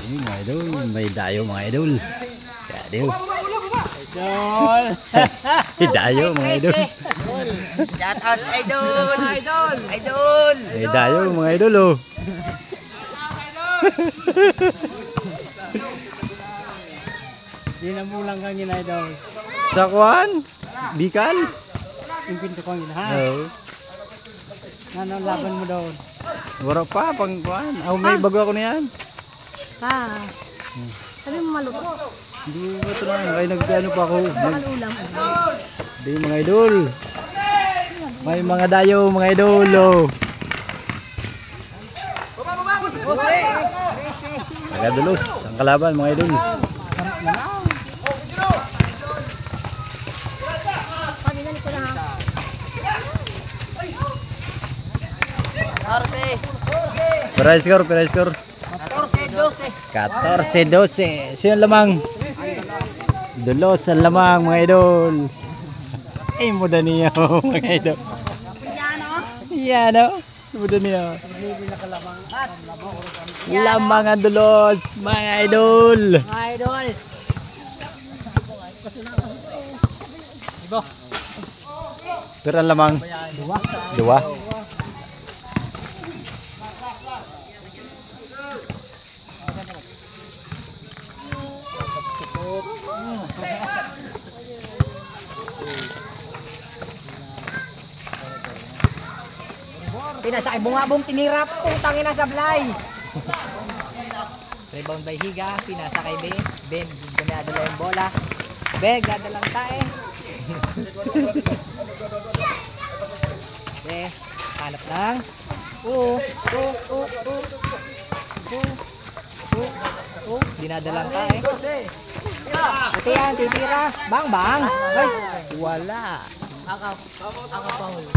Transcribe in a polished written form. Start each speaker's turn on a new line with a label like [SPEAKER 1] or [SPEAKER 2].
[SPEAKER 1] Ayun mga idol, may dayo mga idol. Dayo.
[SPEAKER 2] Idol.
[SPEAKER 1] May dayo mga idol.
[SPEAKER 3] Shout out idol. Idol.
[SPEAKER 1] May dayo mga idol oh.
[SPEAKER 2] Di na mulang kang yun, idol.
[SPEAKER 1] Sa kuan? Bikal?
[SPEAKER 2] Yung pinto kang yun, ha?
[SPEAKER 1] Oo.
[SPEAKER 2] Ano laban mo doon?
[SPEAKER 1] Wala pa pang kuan. May bago ako niyan.
[SPEAKER 4] Ah. Sabi mo maluto.
[SPEAKER 1] Hindi ba ito na? Ay nagano pa ako.
[SPEAKER 4] Ulam.
[SPEAKER 1] Di mga idol. May mga dayo mga idol oh. Tagadulos ang kalaban mga idol.
[SPEAKER 4] Paginalit ko na ha. 14.
[SPEAKER 1] Pera score. 14-12. Sino lamang? Dulos ang lamang mga idol. Ay muda niyo mga idol. Yan o. Muda niyo. Lamang ang dulos mga idol.
[SPEAKER 4] Idol.
[SPEAKER 1] Pero ang lamang. Dua.
[SPEAKER 3] Pinasakay bungabong tinirap. Putang ina sablay. Rebound by Higa. Pinasakay Ben. Ben. Ganadala yung bola. Ben. Gadalang tae. Ben. Hanap lang. Dinadalang tae. Ito yan. Titira. Bang bang. Ay. Wala. Ako pa huli.